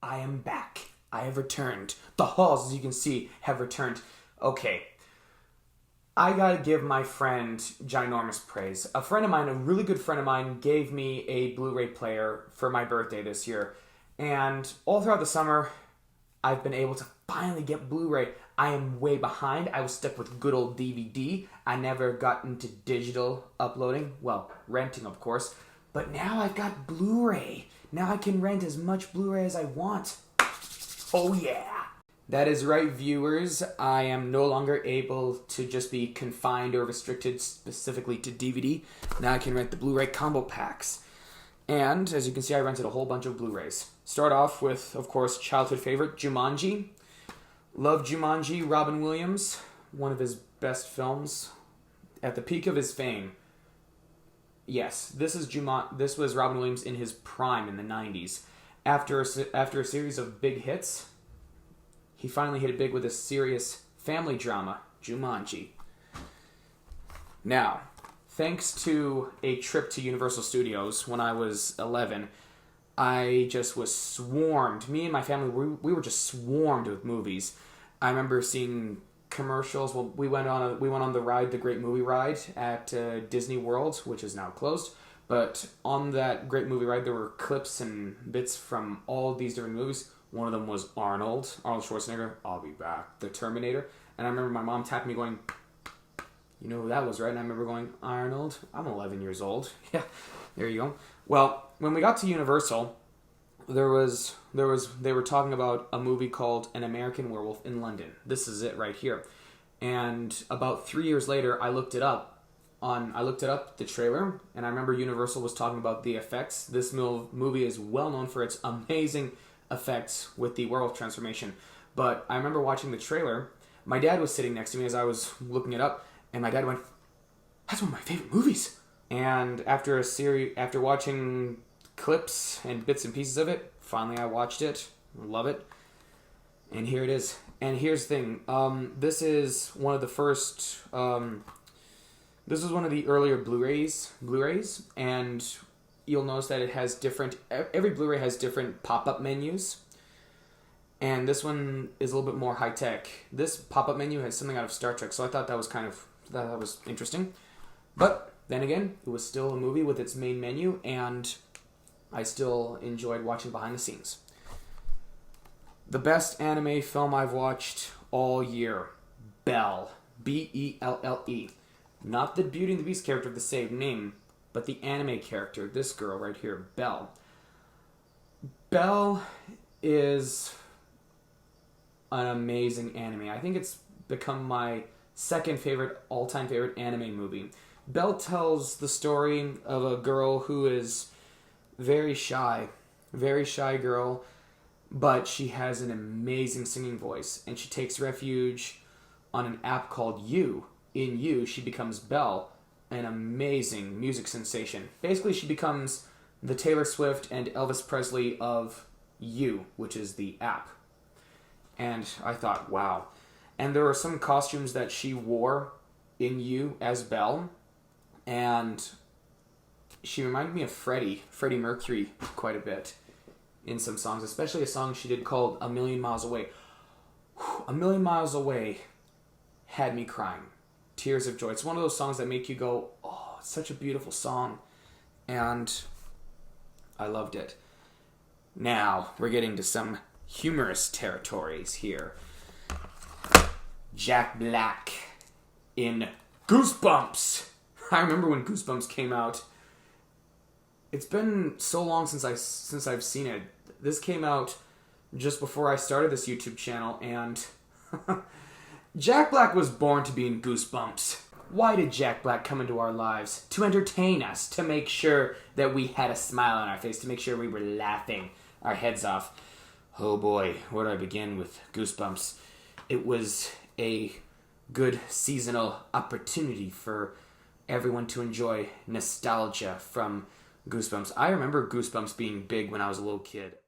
I am back. I have returned. The halls, as you can see, have returned. Okay. I gotta give my friend ginormous praise. A friend of mine, a really good friend of mine, gave me a Blu-ray player for my birthday this year. And all throughout the summer, I've been able to finally get Blu-ray. I am way behind. I was stuck with good old DVD. I never got into digital uploading. Well, renting, of course. But now I've got Blu-ray. Now I can rent as much Blu-ray as I want. Oh yeah! That is right, viewers. I am no longer able to just be confined or restricted specifically to DVD. Now I can rent the Blu-ray combo packs. And, as you can see, I rented a whole bunch of Blu-rays. Start off with, of course, childhood favorite, Jumanji. Love Jumanji, Robin Williams. One of his best films. At the peak of his fame. Yes, this was Robin Williams in his prime in the 90s. After a series of big hits, he finally hit it big with a serious family drama, Jumanji. Now, thanks to a trip to Universal Studios when I was 11, I just was swarmed. Me and my family, we were just swarmed with movies. I remember seeing commercials. Well, we went on the ride, the Great Movie Ride at Disney World, which is now closed. But on that Great Movie Ride, there were clips and bits from all of these different movies. One of them was Arnold Schwarzenegger, I'll be back, The Terminator. And I remember my mom tapping me going, you know who that was, right? And I remember going, Arnold? I'm 11 years old. Yeah, there you go. Well, when we got to Universal, they were talking about a movie called An American Werewolf in London. This is it right here. And about 3 years later, I looked it up, the trailer, and I remember Universal was talking about the effects. This movie is well known for its amazing effects with the werewolf transformation. But I remember watching the trailer. My dad was sitting next to me as I was looking it up, and my dad went, "That's one of my favorite movies." And after watching clips and bits and pieces of it, finally I watched it. Love it. And here it is. And here's the thing. This is one of the first. This is one of the earlier Blu-rays, and you'll notice that it has every Blu-ray has different pop-up menus, and this one is a little bit more high-tech. This pop-up menu has something out of Star Trek, so I thought that was interesting. But then again, it was still a movie with its main menu, and I still enjoyed watching behind the scenes. The best anime film I've watched all year, Belle, Belle. Not the Beauty and the Beast character of the same name, but the anime character, this girl right here, Belle. Belle is an amazing anime. I think it's become my second favorite, all-time favorite anime movie. Belle tells the story of a girl who is very shy girl, but she has an amazing singing voice, and she takes refuge on an app called You. In You, she becomes Belle, an amazing music sensation. Basically, she becomes the Taylor Swift and Elvis Presley of You, which is the app. And I thought, wow. And there were some costumes that she wore in You as Belle, and she reminded me of Freddie Mercury quite a bit in some songs, especially a song she did called A Million Miles Away. A Million Miles Away had me crying. Tears of joy. It's one of those songs that make you go, oh, it's such a beautiful song. And I loved it. Now, we're getting to some humorous territories here. Jack Black in Goosebumps. I remember when Goosebumps came out. It's been so long since I've seen it. This came out just before I started this YouTube channel, and Jack Black was born to be in Goosebumps. Why did Jack Black come into our lives? To entertain us, to make sure that we had a smile on our face, to make sure we were laughing our heads off. Oh boy, where do I begin with Goosebumps? It was a good seasonal opportunity for everyone to enjoy nostalgia from Goosebumps. I remember Goosebumps being big when I was a little kid.